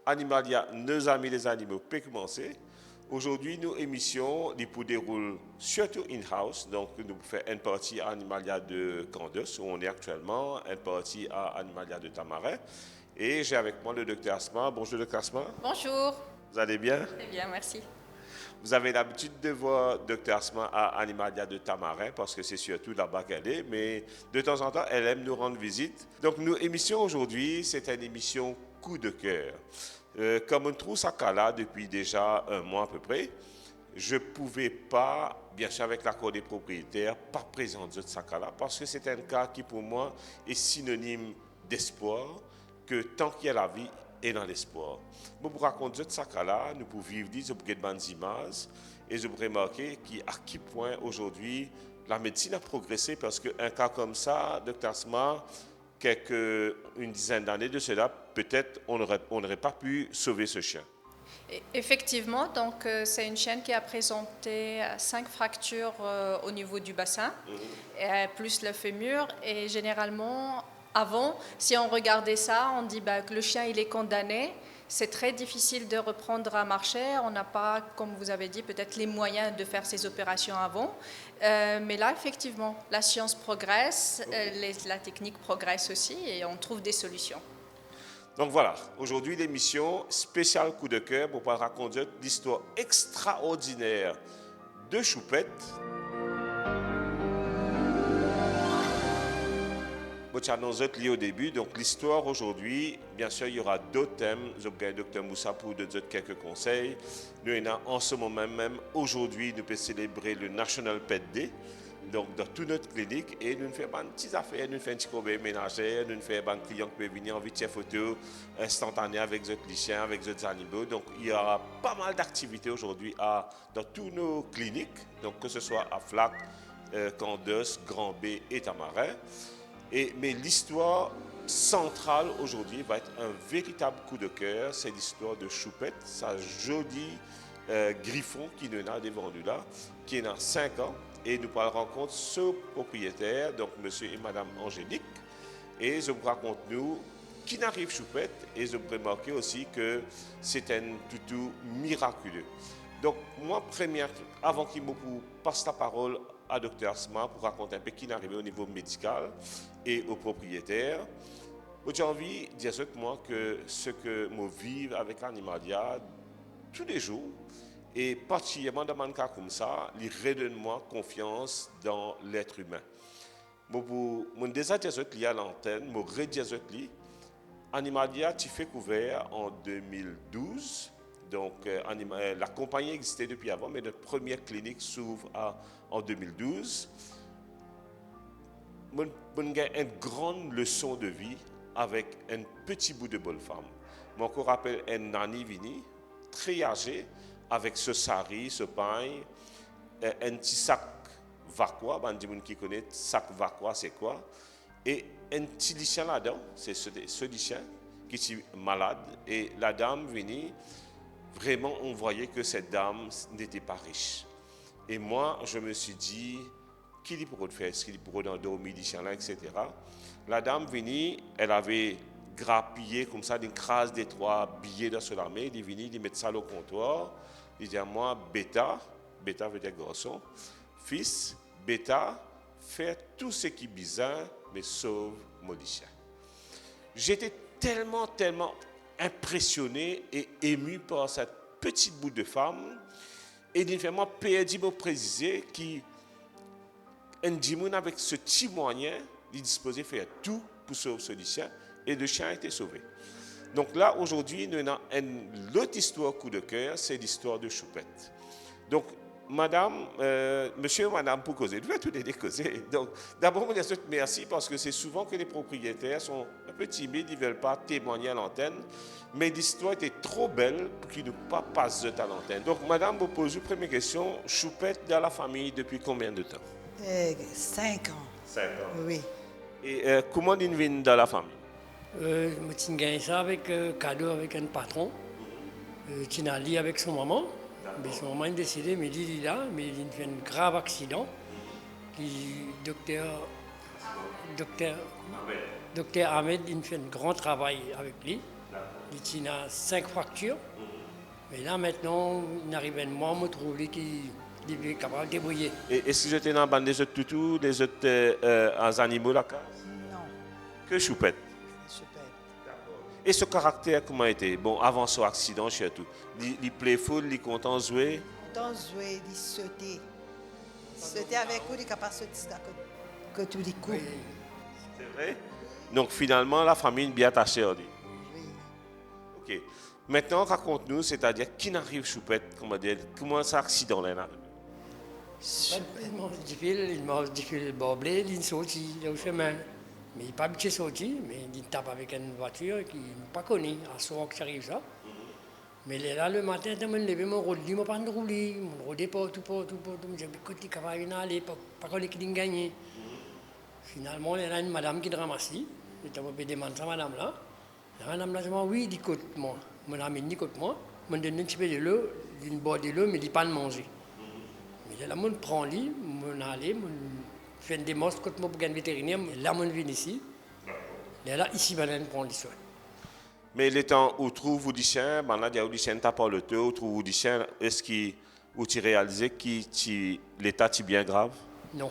Animalia, nos amis les animaux, peut commencer. Aujourd'hui, nos émissions nous déroulent surtout in-house. Donc, nous faisons une partie à Animalia de Candos, où on est actuellement, une partie à Animalia de Tamarin. Et j'ai avec moi le docteur Asma. Bonjour, docteur Asma. Bonjour. Vous allez bien? Très bien, merci. Vous avez l'habitude de voir docteur Asma à Animalia de Tamarin, parce que c'est surtout là-bas qu'elle est. Mais de temps en temps, elle aime nous rendre visite. Donc, nos émissions aujourd'hui, c'est une émission coup de cœur. Comme on trouve ça là depuis déjà un mois à peu près, je ne pouvais pas, bien sûr avec l'accord des propriétaires, pas présenter ce cas-là parce que c'est un cas qui pour moi est synonyme d'espoir, que tant qu'il y a la vie et dans l'espoir. Bon, pour raconter ce cas-là, nous pouvons vivre des bonnes images et je voudrais remarquer à quel point aujourd'hui la médecine a progressé parce qu'un cas comme ça, docteur Asma, une dizaine d'années de cela, peut-être on n'aurait pas pu sauver ce chien. Effectivement, donc c'est une chienne qui a présenté 5 fractures au niveau du bassin, plus le fémur. Et généralement, avant, si on regardait ça, on dit que le chien il est condamné. C'est très difficile de reprendre à marcher. On n'a pas, comme vous avez dit, peut-être les moyens de faire ces opérations avant. Mais là, effectivement, la science progresse, la technique progresse aussi et on trouve des solutions. Donc voilà, aujourd'hui l'émission spéciale coup de cœur pour pouvoir raconter l'histoire extraordinaire de Choupette. Je t'annonce lié au début, donc l'histoire aujourd'hui, bien sûr il y aura d'autres thèmes. Je vais Dr Moussa pour donner quelques conseils. Nous en ce moment même, aujourd'hui, nous pouvons célébrer le National Pet Day. Donc, dans toute notre clinique, et nous faisons des petites affaires, nous faisons un petit courrier ménager, nous faisons des clients qui peuvent venir en vidéo photo instantanée avec d'autres chiens, avec d'autres animaux. Donc, il y aura pas mal d'activités aujourd'hui dans toutes nos cliniques, donc que ce soit à Flac, Candos, Grand B et Tamarin. Mais l'histoire centrale aujourd'hui va être un véritable coup de cœur, c'est l'histoire de Choupette, sa jolie griffon qui nous a devant nous là, qui est dans 5 ans. Et nous allons rencontrer ce propriétaire, donc monsieur et madame Angélique. Et je vous raconte nous qui n'arrive Choupette. Et je vous remarquer aussi que c'est un toutou miraculeux. Donc moi, avant qu'il me passe la parole à Dr Asma pour raconter un peu qui n'arrive au niveau médical et au propriétaire, j'ai envie de dire que ce que je vis avec Animalia tous les jours, et particulièrement dans un cas comme ça, il redonne-moi confiance dans l'être humain. Mon déjà dit à l'antenne, mon redire Animalia, tu fais couvert en 2012. Donc, la compagnie existait depuis avant, mais notre première clinique s'ouvre en 2012. J'ai une grande leçon de vie avec un petit bout de bonne femme. Je me rappelle un nani vini, très âgé, avec ce sari, ce pain, un petit sac vacua, les gens qui connaissent sac vacua, c'est quoi? Et un petit lichin là-dedans, c'est ce lichin qui est malade. Et la dame venait, vraiment, on voyait que cette dame n'était pas riche. Et moi, je me suis dit, qui dit pour faire? Est-ce qu'il pourrait dormir, lichin là, etc. La dame venait, elle avait grappillé comme ça, d'une crase des 3 billets dans son armée. Il est venu, il met ça au comptoir. Il dit à moi, bêta veut dire garçon, fils, bêta, fais tout ce qui est bizarre, mais sauve mon chien. J'étais tellement impressionné et ému par cette petite bout de femme. Et il fait moi perdu pour préciser qui un dimon avec ce petit moyen, il disposait de faire tout pour sauver ce chien et le chien a été sauvé. Donc là, aujourd'hui, nous avons une autre histoire coup de cœur, c'est l'histoire de Choupette. Donc, monsieur et madame, pour causer, nous allons tout les causer. Donc, d'abord, je vous merci parce que c'est souvent que les propriétaires sont un peu timides, ils ne veulent pas témoigner à l'antenne. Mais l'histoire était trop belle pour qu'ils ne passent pas à l'antenne. Donc, madame, vous posez une première question. Choupette dans la famille depuis combien de temps? 5 ans. 5 ans. Oui. Et comment ils viennent dans la famille? Je gagne ça avec cadeau avec un patron. Tinali avec son maman. Mais son maman a décidé, mais il est là, mais il fait un grave accident. Docteur Ahmed, il fait un grand travail avec lui. Il a 5 fractures. Mais là, maintenant, il arrive à moi, me trouver qu'il est capable de débrouiller. Et est-ce que j'étais dans la bande des autres toutous, des autres animaux là? Non, Que choupette. super. Et ce caractère, comment était? Bon, avant son accident, surtout. Il playful, il content de jouer. Quand on jouait, il sautait. Il sautait avec vous, il est capable de sauter que tous les coups. Oui. C'est vrai? Donc finalement, la famille est bien attachée. On dit. Oui. Ok. Maintenant, raconte-nous, c'est-à-dire, qui n'arrive choupette, comment ça accident là n'arrive? Il mange du fil boblé, il saute au chemin. Mais il n'est pas habitué à sauter, mais il tape avec une voiture qui n'est pas connue. À ce moment que ça arrive ça. Mais là, le matin, je me lève, mon rôle, il m'a pas de rouler, mon rôle pas, tout. Je me dis, écoute, il va venir aller, pas qu'on ait gagné. Finalement, il y a une madame qui ramasse. Je vais demander à madame là. La madame là, je dis, oui, écoute-moi. Mon ami dit, écoute-moi. Je me donne un petit peu de l'eau, une boîte de l'eau, mais il dit pas de manger. Mais là, je prends lui, je aller, je fais une démarche quand je vais un vétérinaire. Là, je viens ici. Et là, ici, je prends l'histoire. Mais les temps où trouve vous dit ben là, il y a Audicien t'as pas le taux, où trouve Audicien, est-ce qu'il où tu réalises que l'état est bien grave? Non,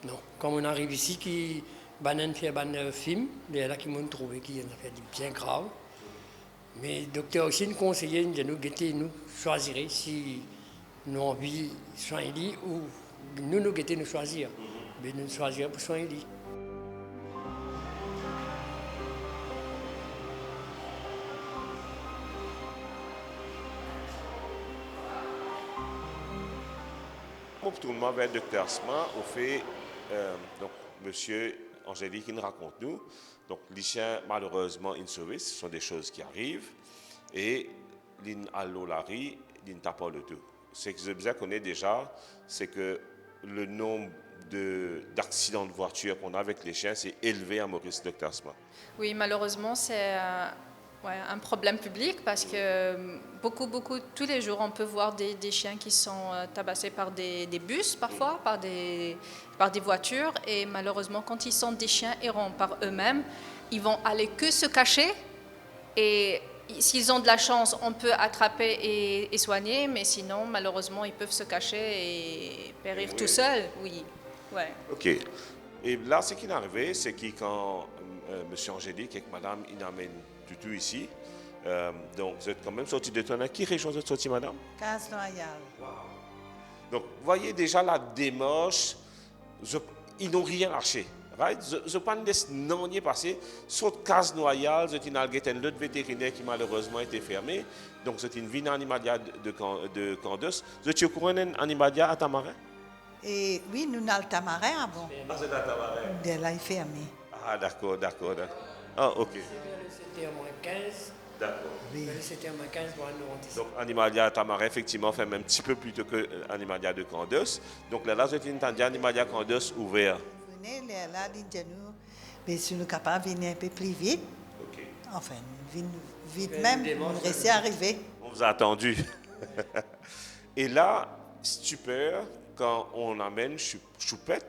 non. Quand on arrive ici, qui banan fait un film, il y a là qui m'ont trouvé qui a fait bien grave. Mais le docteur aussi nous conseillait de nous guetter, nous choisir si nous avons envie de soigner ou nous guetter nous choisir. Mais nous choisir pour soigner. Pour tout le monde vers le docteur Asma, au fait, donc, monsieur Angélique, il nous raconte nous. Donc, les chiens, malheureusement, ils ce sont des choses qui arrivent. Et, l'allolari, il n'a pas le tout. Ce que je vous connais déjà, c'est que le nombre d'accidents de voiture qu'on a avec les chiens, c'est élevé à Maurice, docteur Asma. Oui, malheureusement, c'est un problème public parce que beaucoup, tous les jours, on peut voir des chiens qui sont tabassés par des bus parfois, par des voitures. Et malheureusement, quand ils sont des chiens errants par eux-mêmes, ils vont aller que se cacher. Et s'ils ont de la chance, on peut attraper et soigner. Mais sinon, malheureusement, ils peuvent se cacher et périr tout seuls. Oui. Ouais. OK. Et là, ce qui est arrivé, c'est que quand M. Angélique et Madame, ils amènent tout ici, donc vous êtes quand même sorti de ton... Qui région vous êtes sorti, Madame? Case Royale. Donc, vous voyez déjà la démarche, ils n'ont rien lâché. Right? Je ne pas laisser non y passer. Sur Case Royale, c'est une l'autre vétérinaire qui malheureusement a été fermé. Donc, c'est une ville animalia de Candos. Vous êtes au courant d'un animalia à Tamarin? Et oui, nous avons le tamarin avant. Ah, c'est à Tamarin. De là, il est fermé. Ah, d'accord. Ah, OK. C'était au moins 15. D'accord. Oui. C'était au moins 15 pour un arrondissement. Donc, Animalia Tamarin, effectivement, fait même un petit peu plus tôt que Animalia de Candos. Donc, là, c'est une tendance Animalia Candos ouvert. Vous venez là, dites-nous, mais si nous sommes capables de venir un peu plus vite, OK. enfin, vite même, nous restons arrivés. On vous a attendu. Et là, stupeur, quand on amène Choupette,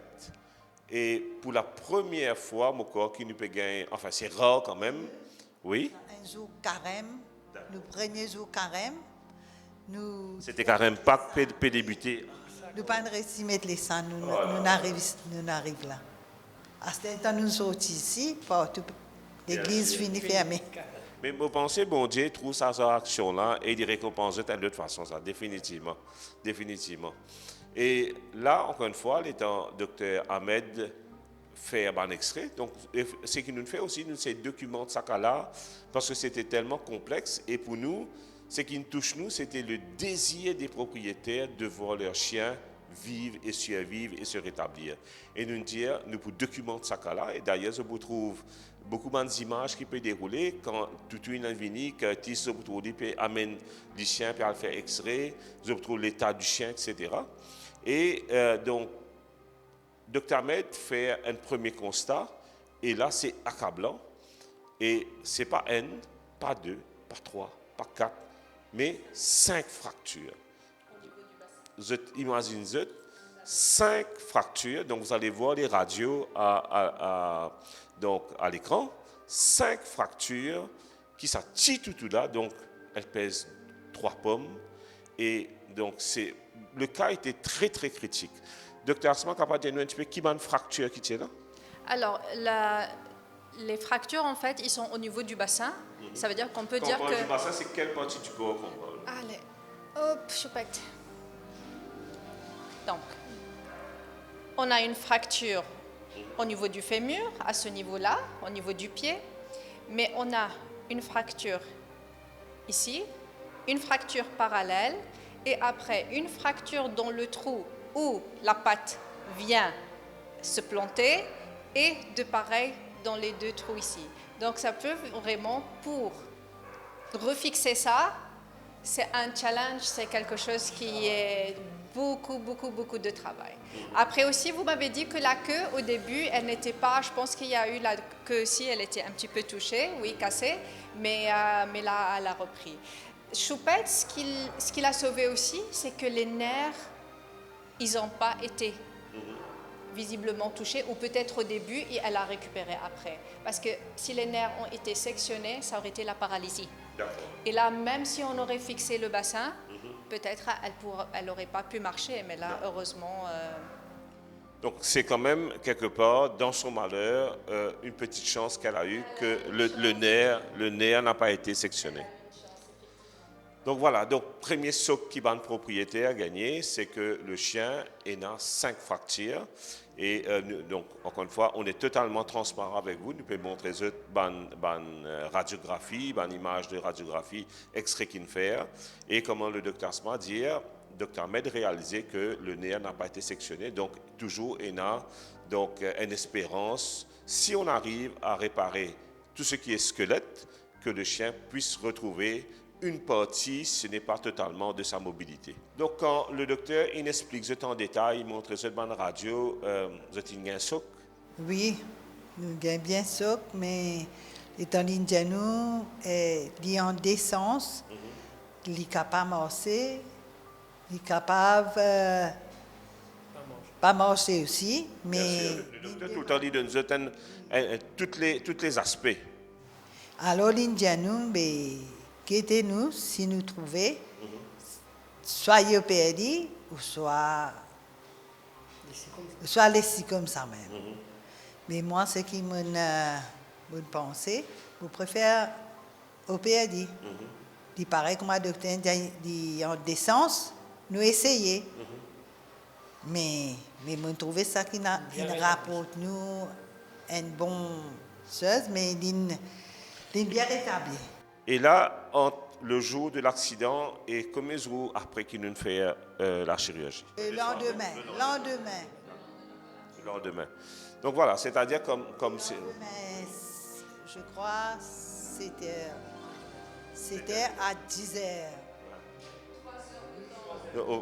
et pour la première fois, mon corps qui nous peut gagner, enfin, c'est rare quand même, oui. Un jour carême, le premier jour carême, nous C'était quand même pas peut débuter. ne pas réussir à mettre les sangs, nous arrivons là. À ce temps, nous sommes ici, l'église finit fermée. Mais vous pensez, bon Dieu trouve sa action-là et il récompense de l'autre façon, ça, définitivement. Et là, encore une fois, l'étant docteur Ahmed fait un extrait. Donc, ce qu'il nous fait aussi, nous, c'est documenter ça là, parce que c'était tellement complexe. Et pour nous, ce qui nous touche, nous, c'était le désir des propriétaires de voir leurs chiens vivre et survivre et se rétablir. Et nous dire, nous pour documenter ça là. Et d'ailleurs, je vous trouve beaucoup d'images qui peuvent dérouler quand tout le monde vient, que Tis peut amener du chien pour le faire extrait, je trouve l'état du chien, etc. Et donc, Dr. Ahmed fait un premier constat, et là, c'est accablant. Et ce n'est pas une, pas deux, pas trois, pas quatre, mais 5 fractures. Imaginez 5 fractures. Donc, vous allez voir les radios donc à l'écran. 5 fractures. qui ça tire tout là, donc elle pèse 3 pommes. Et donc le cas était très très critique. Docteur Asma, capable de dire un petit peu qui a une fracture qui tient là? Alors, les fractures, en fait, ils sont au niveau du bassin. Ça veut dire qu'on peut dire Quand on que... parle du bassin, c'est quelle partie du corps qu'on parle? Allez, hop, choupette. Donc, on a une fracture au niveau du fémur, à ce niveau-là, au niveau du pied. Mais on a une fracture ici, une fracture parallèle, et après, une fracture dans le trou où la patte vient se planter, et de pareil dans les 2 trous ici. Donc ça peut vraiment, pour refixer ça, c'est un challenge, c'est quelque chose qui est beaucoup de travail. Après aussi, vous m'avez dit que la queue, au début, elle n'était pas, je pense qu'il y a eu la queue aussi, elle était un petit peu touchée, oui, cassée, mais là, elle a repris. Choupette, ce qu'il a sauvé aussi, c'est que les nerfs, ils n'ont pas été visiblement touchée, ou peut-être au début et elle a récupéré après. Parce que si les nerfs ont été sectionnés, ça aurait été la paralysie. Et là, même si on aurait fixé le bassin, peut-être elle n'aurait pas pu marcher, mais là, heureusement... Donc c'est quand même quelque part, dans son malheur, une petite chance qu'elle a eue que le nerf n'a pas été sectionné. Donc voilà, donc premier saut qui va le propriétaire gagner, c'est que le chien a 5 fractures. Et donc, encore une fois, on est totalement transparent avec vous. Nous pouvons montrer une radiographie, une image de radiographie extrait qu'il fait. Et comment le docteur Asma dit, docteur Ahmed réalisé que le nerf n'a pas été sectionné. Donc, toujours, il y a donc, une espérance, si on arrive à réparer tout ce qui est squelette, que le chien puisse retrouver une partie, ce n'est pas totalement de sa mobilité. Donc, quand le docteur il explique ça en détail, il montre ça dans la radio, vous avez un soc? Oui, nous avons bien soc, mais étant donné nous, il est en décence, il est capable de marcher, il est capable pas marcher aussi, mais... Bien sûr, le docteur tout le temps dit de nous donner tous les aspects. Alors, l'Indianou, quittez-nous si nous trouvons, soit il perdu, ou soit laissé comme ça même. Mais moi, ce qui me pensé, je préfère au perdu. Il paraît que le docteur dit en décence, nous essayer. Mais je trouve ça qui rapporte nous une bonne chose, mais il est bien rétabli. Et là, entre le jour de l'accident et combien de jours après qu'il nous fait la chirurgie? Le lendemain. Donc voilà, c'est-à-dire comme c'est... Je crois c'était à 10 heures.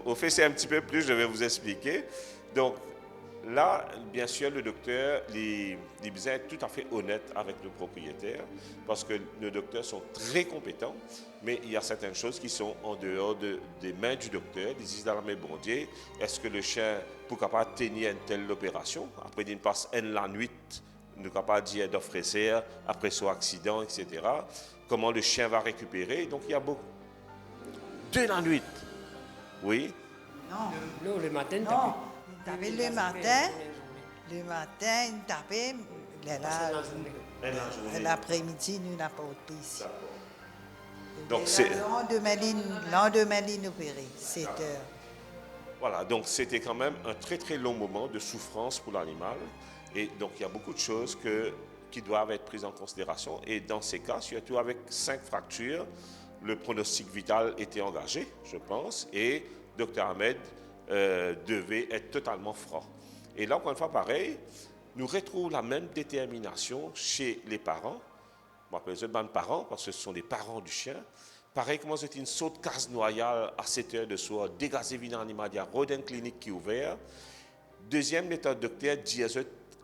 Au fait, c'est un petit peu plus, je vais vous expliquer. Donc là, bien sûr, le docteur, il est tout à fait honnête avec le propriétaire parce que nos docteurs sont très compétents, mais il y a certaines choses qui sont en dehors des mains du docteur. Ils disent dans la main, bon Dieu, est-ce que le chien peut capable tenir une telle opération? Après, il passe la nuit, nous capable dire d'offrir après son accident, etc. Comment le chien va récupérer? Donc il y a beaucoup. De la nuit. Oui. Non, le matin, non. Il tapait le matin, il tapait, l'après-midi, nous n'avons pas de ici. Donc c'est... Le lendemain, il opéré, 7 heures. Voilà, donc c'était quand même un très très long moment de souffrance pour l'animal. Et donc il y a beaucoup de choses qui doivent être prises en considération. Et dans ces cas, surtout avec 5 fractures, le pronostic vital était engagé, je pense. Et Dr Ahmed devait être totalement franc. Et là, encore une fois, pareil, nous retrouvons la même détermination chez les parents. Moi, je m'appelle les parents parce que ce sont les parents du chien. Pareil, comment c'était une saute casse-noyale à 7 heures de soir, dégazé vin animal, il y a Rodin Clinique qui est ouvert. Deuxième, l'état docteur dit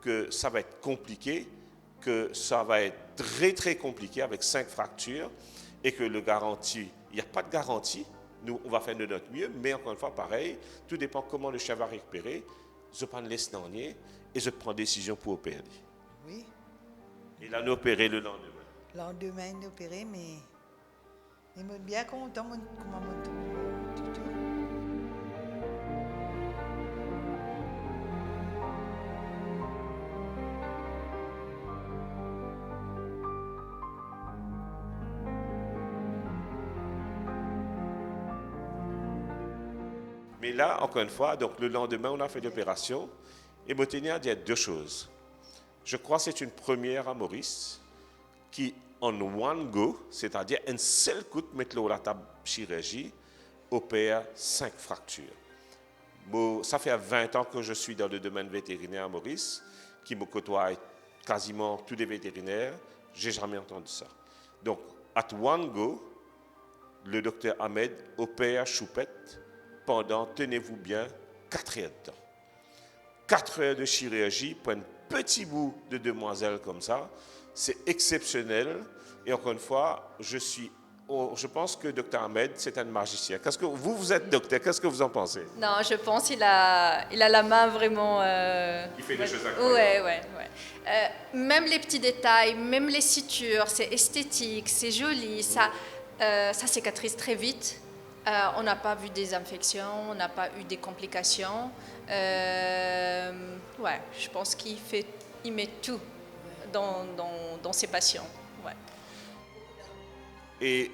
que ça va être compliqué, que ça va être très très compliqué avec 5 fractures et que le garantie, il n'y a pas de garantie. Nous, on va faire de notre mieux, mais encore une fois, pareil, tout dépend comment le chien va récupérer. Je prends le laisse dernier et je prends décision pour opérer. Oui. Il a opéré le lendemain. Le lendemain, il opéré, mais je suis bien content comment tout. Mais là, encore une fois, donc le lendemain, on a fait l'opération. Et je tenais à dire deux choses. Je crois que c'est une première à Maurice qui, en one go, c'est-à-dire un seul coup de mettre l'eau à la table chirurgie, opère 5 fractures. Bon, ça fait 20 ans que je suis dans le domaine vétérinaire à Maurice, qui me côtoie quasiment tous les vétérinaires. Je n'ai jamais entendu ça. Donc, at one go, le docteur Ahmed opère Choupette pendant, tenez-vous bien, 4 heures de temps. 4 heures de chirurgie pour un petit bout de demoiselle comme ça, c'est exceptionnel. Et encore une fois, je pense que Dr Ahmed, c'est un magicien. Qu'est-ce que vous êtes docteur, qu'est-ce que vous en pensez? Non, je pense qu'il a la main vraiment... Il fait des choses incroyables. Ouais. Même les petits détails, même les sutures, c'est esthétique, c'est joli, ça cicatrise très vite. On n'a pas vu des infections, on n'a pas eu des complications. Je pense qu'il met tout dans ses patients. Ouais. Et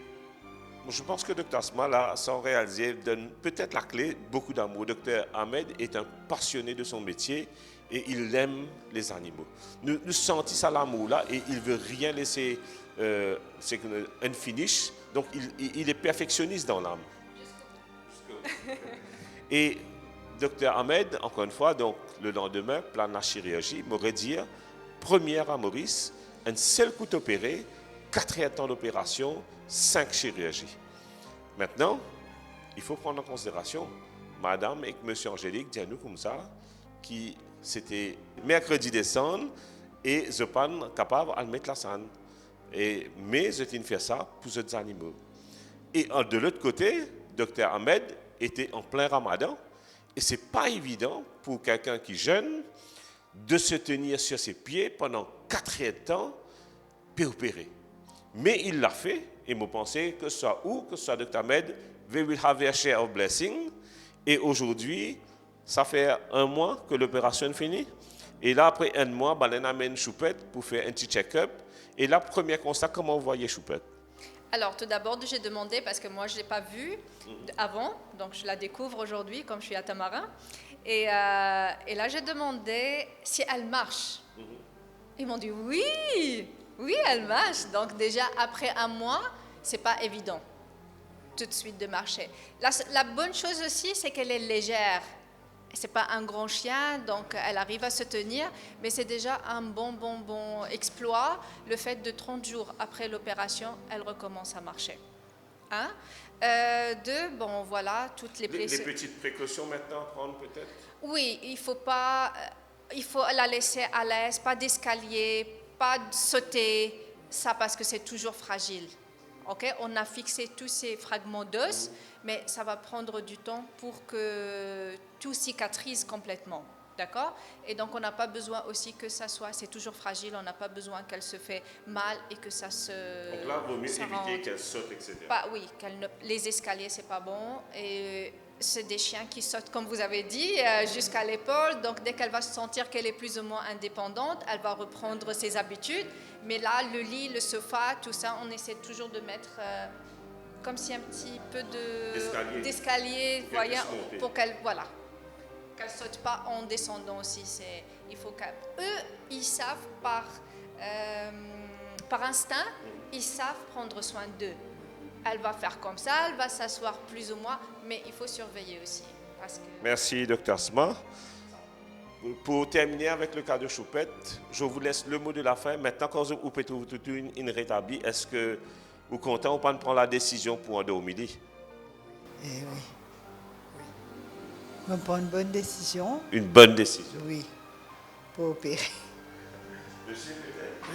je pense que Dr Asma, là, sans réaliser, donne peut-être la clé, beaucoup d'amour. Dr Ahmed est un passionné de son métier et il aime les animaux. Nous sentons ça l'amour là et il ne veut rien laisser c'est un finish. Donc il est perfectionniste dans l'âme. Et Dr Ahmed, encore une fois, donc le lendemain, plan la chirurgie, m'aurait dit, première à Maurice, un seul coup opéré, 4 heures de temps d'opération, 5 chirurgies. Maintenant, il faut prendre en considération, madame et monsieur Angélique, dis-nous comme ça, qui c'était mercredi décembre, et je pas capable de mettre la scène. Mais je tiens à faire ça pour les animaux. Et de l'autre côté, Dr Ahmed était en plein ramadan, et ce n'est pas évident pour quelqu'un qui est jeune de se tenir sur ses pieds pendant 4 heures de temps pour opérer. Mais il l'a fait, et je pensais que ce soit que ce soit Dr Ahmed, we will have a share of blessing. Et aujourd'hui, ça fait 1 mois que l'opération est finie. Et là, après 1 mois, on amène Choupette pour faire un petit check-up. Et là, premier constat, comment vous voyez Choupette? Alors, tout d'abord, j'ai demandé, parce que moi, je ne l'ai pas vue avant, donc je la découvre aujourd'hui, comme je suis à Tamarin. Et là, j'ai demandé si elle marche. Ils m'ont dit oui, elle marche. Donc déjà, après 1 mois, ce n'est pas évident tout de suite de marcher. La bonne chose aussi, c'est qu'elle est légère. Ce n'est pas un grand chien, donc elle arrive à se tenir, mais c'est déjà un bon exploit, le fait de 30 jours après l'opération, elle recommence à marcher. Voilà, toutes les petites précautions maintenant à prendre peut-être? Oui, il faut la laisser à l'aise, pas d'escalier, pas de sauter, ça parce que c'est toujours fragile. Okay? On a fixé tous ces fragments d'os, mais ça va prendre du temps pour que tout cicatrise complètement. D'accord? Et donc, on n'a pas besoin aussi que ça soit, c'est toujours fragile, on n'a pas besoin qu'elle se fait mal et que ça se... Donc là, il vaut mieux éviter qu'elle saute, etc. Oui, les escaliers, c'est pas bon. Et c'est des chiens qui sautent, comme vous avez dit, jusqu'à l'épaule. Donc, dès qu'elle va se sentir qu'elle est plus ou moins indépendante, elle va reprendre ses habitudes. Mais là, le lit, le sofa, tout ça, on essaie toujours de mettre comme si un petit peu d'escalier, pour qu'elle ne saute pas en descendant aussi. Il faut qu'eux, ils savent par instinct, ils savent prendre soin d'eux. Elle va faire comme ça, elle va s'asseoir plus ou moins, mais il faut surveiller aussi. Merci, Dr Asma. Pour terminer avec le cas de Choupette, je vous laisse le mot de la fin. Maintenant, quand vous pouvez tout une rétablie, est-ce que vous êtes content ou pas de prendre la décision pour endormir? Eh oui. On prend une bonne décision. Une bonne décision? Oui, pour opérer.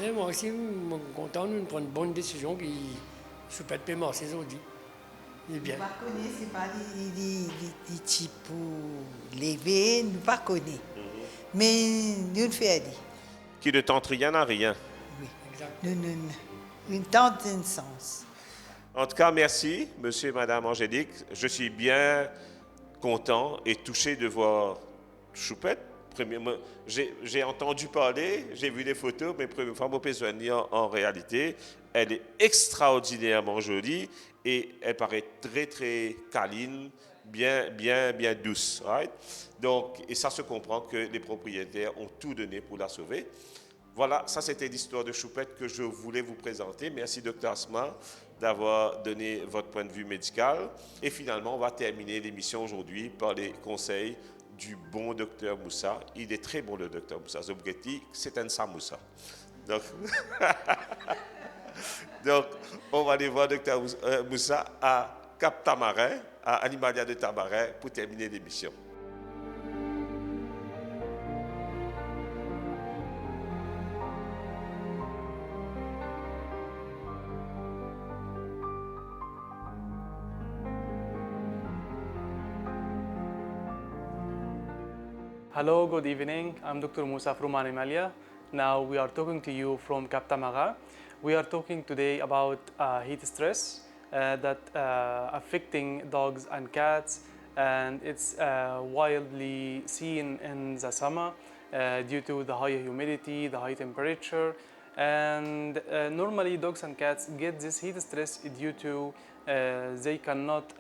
Et moi aussi, je suis content de prendre une bonne décision qui Choupette peut marcher aujourd'hui. Il est bien. Nous ne connaissons pas les types pour lever, nous ne connaissons pas. Mais nous le faisons. Qui ne tente rien à rien. Oui, exact. Non. une tente d'incense. En tout cas, merci, monsieur et madame Angélique. Je suis bien content et touché de voir Choupette. J'ai entendu parler, j'ai vu des photos, mais première fois, mon souvenir en réalité, elle est extraordinairement jolie et elle paraît très très câline, bien douce. Right? Donc, et ça se comprend que les propriétaires ont tout donné pour la sauver. Voilà, ça c'était l'histoire de Choupette que je voulais vous présenter. Merci Dr Asma d'avoir donné votre point de vue médical. Et finalement, on va terminer l'émission aujourd'hui par les conseils du bon docteur Moussa. Il est très bon le docteur Moussa. Zobgeti, c'est un Samoussa. Donc, donc, on va aller voir docteur Moussa à Cap Tamarin, à Animalia de Tamarin, pour terminer l'émission. Hello, good evening. I'm Dr. Moussa from Animalia. Now we are talking to you from Cap Tamara. We are talking today about heat stress that affecting dogs and cats, and it's wildly seen in the summer due to the high humidity, the high temperature, and normally dogs and cats get this heat stress due to they cannot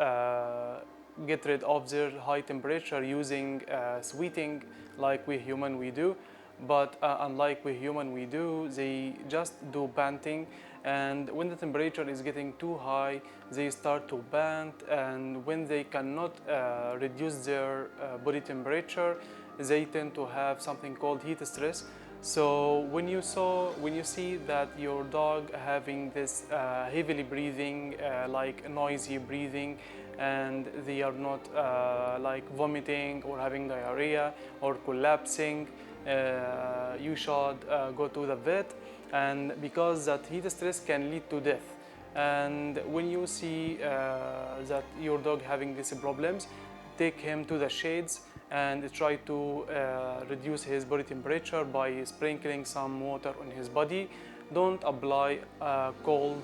get rid of their high temperature using sweating like we human we do, but unlike we human we do, they just do panting, and when the temperature is getting too high they start to pant, and when they cannot reduce their body temperature they tend to have something called heat stress. So when you see that your dog having this heavily breathing, like noisy breathing, and they are not like vomiting or having diarrhea or collapsing, you should go to the vet, and because that heat stress can lead to death. And when you see that your dog having these problems, take him to the shades and try to reduce his body temperature by sprinkling some water on his body. Don't apply cold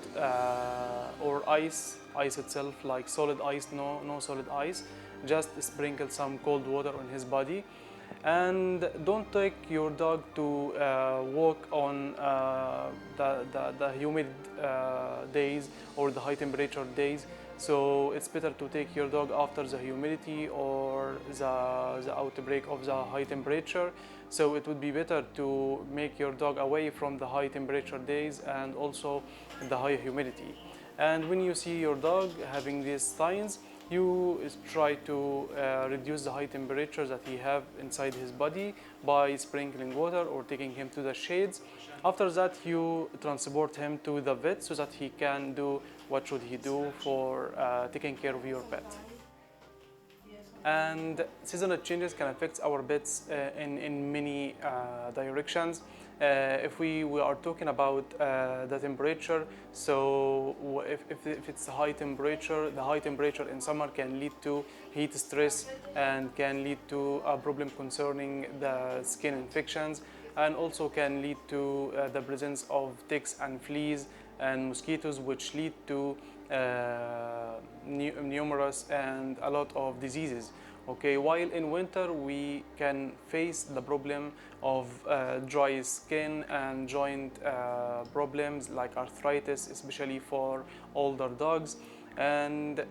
or ice itself, like solid ice, no solid ice. Just sprinkle some cold water on his body. And don't take your dog to walk on the humid days or the high temperature days. So it's better to take your dog after the humidity or the outbreak of the high temperature. So it would be better to make your dog away from the high temperature days and also the high humidity. And when you see your dog having these signs, you try to reduce the high temperature that he have inside his body by sprinkling water or taking him to the shades. After that, you transport him to the vet so that he can do what should he do for taking care of your pet. And seasonal changes can affect our pets in many directions. If we are talking about the temperature, so if it's high temperature, the high temperature in summer can lead to heat stress and can lead to a problem concerning the skin infections, and also can lead to the presence of ticks and fleas and mosquitoes, which lead to numerous and a lot of diseases. Okay, while in winter we can face the problem of dry skin and joint problems like arthritis, especially for older dogs, and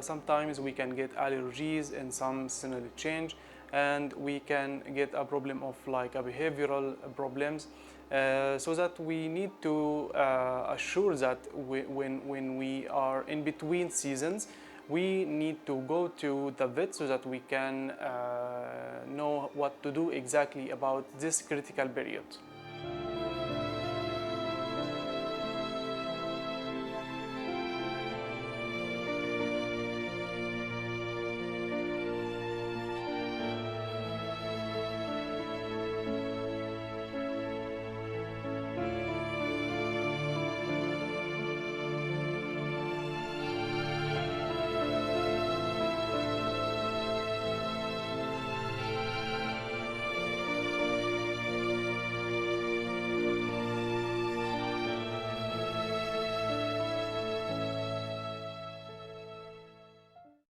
sometimes we can get allergies in some seasonal change, and we can get a problem of like a behavioral problems. So that we need to assure that when we are in between seasons, we need to go to the vet so that we can know what to do exactly about this critical period.